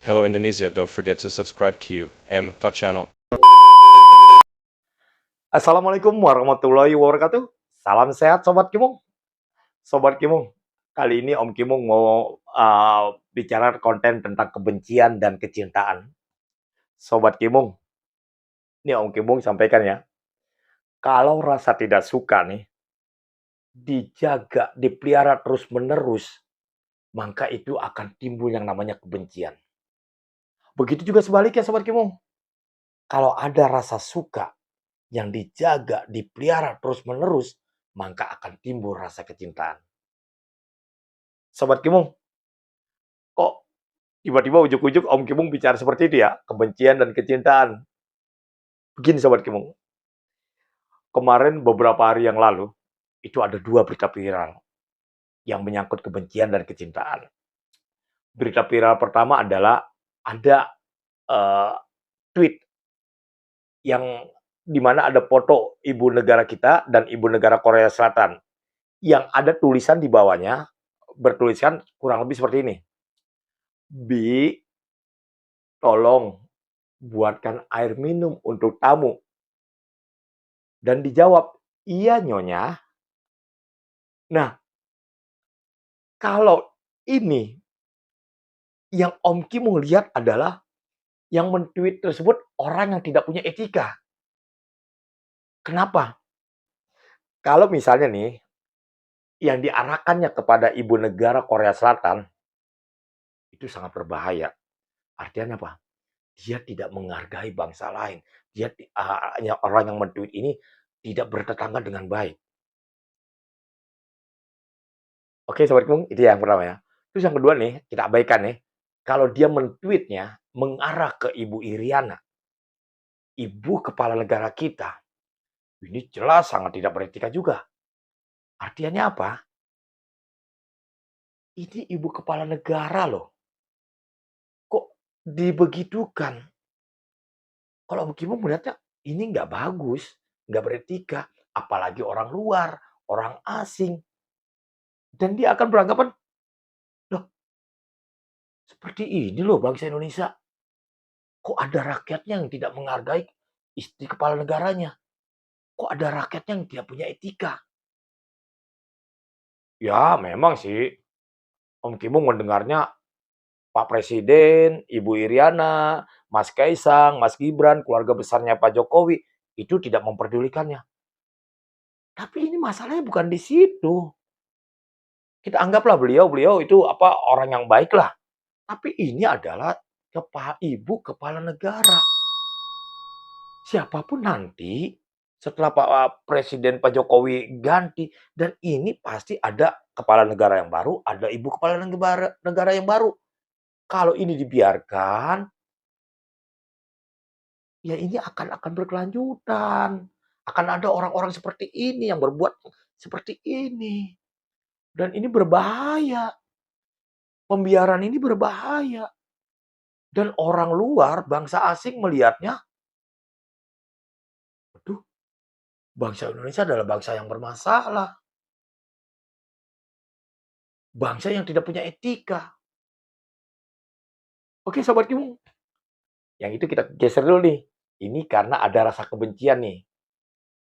Hello Indonesia, don't forget to subscribe to Talk channel. Assalamualaikum warahmatullahi wabarakatuh. Salam sehat Sobat Kimung. Sobat Kimung, kali ini Om Kimung mau bicara konten tentang kebencian dan kecintaan. Sobat Kimung, ini Om Kimung sampaikan ya. Kalau rasa tidak suka nih, dijaga, dipelihara terus-menerus, maka itu akan timbul yang namanya kebencian. Begitu juga sebaliknya Sobat Kimung. Kalau ada rasa suka yang dijaga, dipelihara terus-menerus, maka akan timbul rasa kecintaan. Sobat Kimung, kok tiba-tiba ujuk-ujuk Om Kimung bicara seperti itu ya, kebencian dan kecintaan. Begini Sobat Kimung, kemarin beberapa hari yang lalu, itu ada dua berita viral yang menyangkut kebencian dan kecintaan. Berita viral pertama adalah ada uh, tweet yang dimana ada foto ibu negara kita dan ibu negara Korea Selatan. Yang ada tulisan di bawahnya, bertuliskan kurang lebih seperti ini. Bi, tolong buatkan air minum untuk tamu. Dan dijawab, iya nyonya. Nah, kalau ini yang Om Kim mau lihat adalah yang men-tweet tersebut orang yang tidak punya etika. Kenapa? Kalau misalnya nih, yang diarahkannya kepada ibu negara Korea Selatan, itu sangat berbahaya. Artinya apa? Dia tidak menghargai bangsa lain. Dia orang yang men-tweet ini tidak bertetangga dengan baik. Oke, Sobat Kung, itu yang pertama ya. Terus yang kedua nih, kita abaikan nih. Kalau dia men-tweetnya mengarah ke Ibu Iriana, ibu kepala negara kita, ini jelas sangat tidak beretika juga. Artinya apa? Ini ibu kepala negara loh. Kok dibegitukan? Kalau begitu melihatnya ini nggak bagus, nggak beretika. Apalagi orang luar, orang asing. Dan dia akan beranggapan, loh seperti ini loh bangsa Indonesia. Kok ada rakyatnya yang tidak menghargai istri kepala negaranya? Kok ada rakyatnya yang tidak punya etika? Ya memang sih, Om Kimung mendengarnya Pak Presiden, Ibu Iriana, Mas Kaisang, Mas Gibran, keluarga besarnya Pak Jokowi, itu tidak memperdulikannya. Tapi ini masalahnya bukan di situ. Kita anggaplah beliau itu orang yang baik lah. Tapi ini adalah ibu kepala negara. Siapapun nanti setelah Pak Presiden Pak Jokowi ganti dan ini pasti ada kepala negara yang baru, ada ibu kepala negara yang baru. Kalau ini dibiarkan, ya ini akan berkelanjutan. Akan ada orang-orang seperti ini yang berbuat seperti ini. Dan ini berbahaya. Pembiaran ini berbahaya. Dan orang luar, bangsa asing melihatnya, aduh, bangsa Indonesia adalah bangsa yang bermasalah. Bangsa yang tidak punya etika. Oke, Sobat Kimung. Yang itu kita geser dulu nih. Ini karena ada rasa kebencian nih.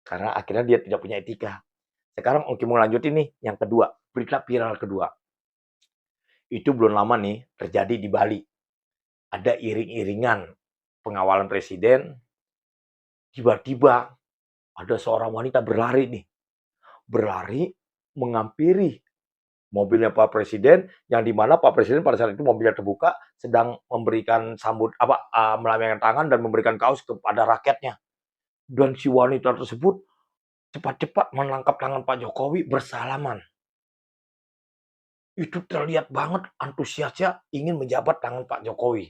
Karena akhirnya dia tidak punya etika. Sekarang Om Kimung lanjutin nih, yang kedua. Berita viral kedua. Itu belum lama nih terjadi di Bali. Ada iring-iringan pengawalan presiden, tiba-tiba ada seorang wanita berlari nih. Berlari menghampiri mobilnya Pak Presiden, yang dimana Pak Presiden pada saat itu mobilnya terbuka, sedang memberikan melambaikan tangan dan memberikan kaos kepada rakyatnya. Dan si wanita tersebut cepat-cepat menangkap tangan Pak Jokowi bersalaman. Itu terlihat banget antusiasnya ingin menjabat tangan Pak Jokowi.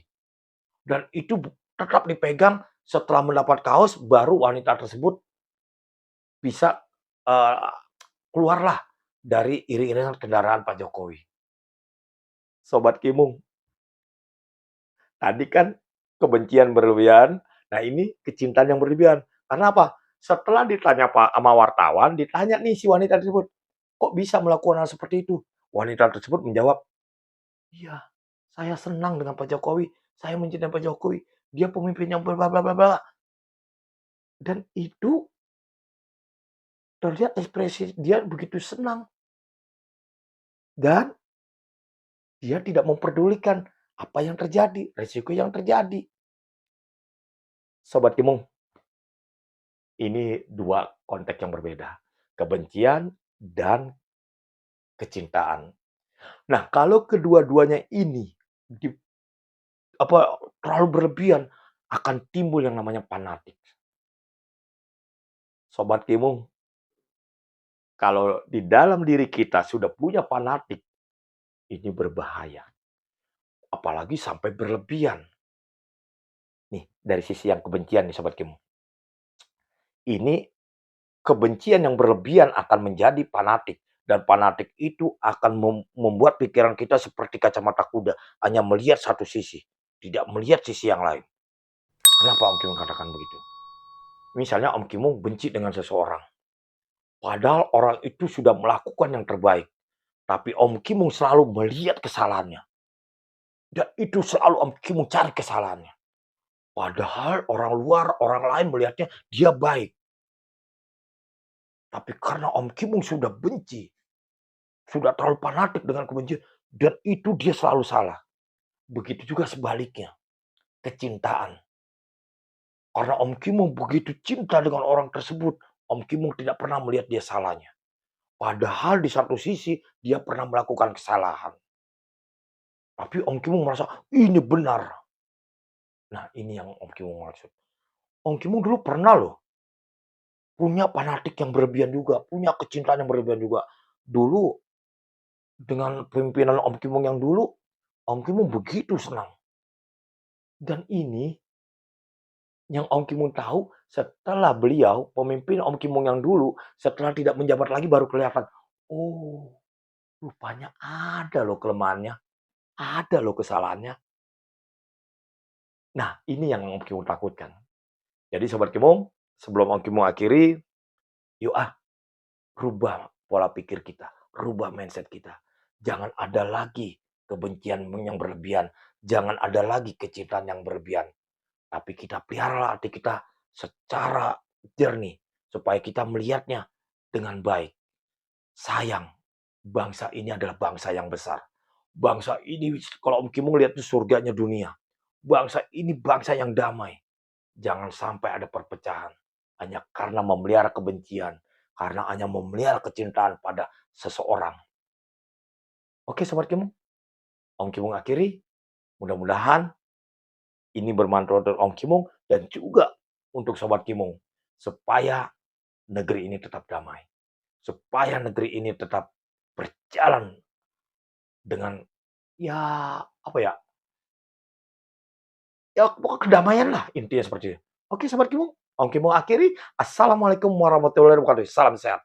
Dan itu tetap dipegang setelah mendapat kaos, baru wanita tersebut bisa uh, keluarlah dari iring-iringan kendaraan Pak Jokowi. Sobat Kimung, tadi kan kebencian berlebihan, nah ini kecintaan yang berlebihan. Karena apa? Setelah ditanya Pak sama wartawan, ditanya nih si wanita tersebut, kok bisa melakukan hal seperti itu? Wanita tersebut menjawab, iya, saya senang dengan Pak Jokowi, saya mencintai Pak Jokowi, dia pemimpin yang bla bla bla bla bla. Dan itu terlihat ekspresi dia begitu senang dan dia tidak memperdulikan apa yang terjadi, resiko yang terjadi. Sobat Kimung, ini dua konteks yang berbeda, kebencian dan kecintaan. Nah, kalau kedua-duanya ini di terlalu berlebihan, akan timbul yang namanya fanatik. Sobat Kimung, kalau di dalam diri kita sudah punya fanatik, ini berbahaya. Apalagi sampai berlebihan. Nih, dari sisi yang kebencian nih Sobat Kimung. Ini kebencian yang berlebihan akan menjadi fanatik. Dan fanatik itu akan membuat pikiran kita seperti kacamata kuda. Hanya melihat satu sisi. Tidak melihat sisi yang lain. Kenapa Om Kimung katakan begitu? Misalnya Om Kimung benci dengan seseorang. Padahal orang itu sudah melakukan yang terbaik. Tapi Om Kimung selalu melihat kesalahannya. Dan itu selalu Om Kimung cari kesalahannya. Padahal orang luar, orang lain melihatnya dia baik. Tapi karena Om Kimung sudah benci, sudah terlalu fanatik dengan kebencian, dan itu dia selalu salah. Begitu juga sebaliknya, kecintaan. Karena Om Kimung begitu cinta dengan orang tersebut, Om Kimung tidak pernah melihat dia salahnya. Padahal di satu sisi dia pernah melakukan kesalahan. Tapi Om Kimung merasa ini benar. Nah, ini yang Om Kimung maksud. Om Kimung dulu pernah loh punya fanatik yang berlebihan juga, punya kecintaan yang berlebihan juga. Dulu dengan pemimpinan Om Kimung yang dulu, Om Kimung begitu senang. Dan ini yang Om Kimung tahu setelah beliau, pemimpin Om Kimung yang dulu, setelah tidak menjabat lagi baru kelihatan, oh rupanya ada loh kelemahannya, ada loh kesalahannya. Nah ini yang Om Kimung takutkan. Jadi Sobat Kimung, sebelum Om Kimung akhiri, yuk rubah pola pikir kita, rubah mindset kita. Jangan ada lagi kebencian yang berlebihan, jangan ada lagi kecintaan yang berlebihan. Tapi kita pelihara hati kita secara jernih, supaya kita melihatnya dengan baik. Sayang, bangsa ini adalah bangsa yang besar. Bangsa ini kalau Om Kimung lihat itu surganya dunia. Bangsa ini bangsa yang damai. Jangan sampai ada perpecahan hanya karena memelihara kebencian, karena hanya memelihara kecintaan pada seseorang. Oke Sobat Kimung, Om Kimung akhiri. Mudah-mudahan ini bermanfaat untuk Om Kimung dan juga untuk Sobat Kimung. Supaya negeri ini tetap damai. Supaya negeri ini tetap berjalan dengan ya apa ya, ya pokoknya kedamaian lah intinya seperti itu. Oke Sobat Kimung, Om Kimung akhiri. Assalamualaikum warahmatullahi wabarakatuh. Salam sehat.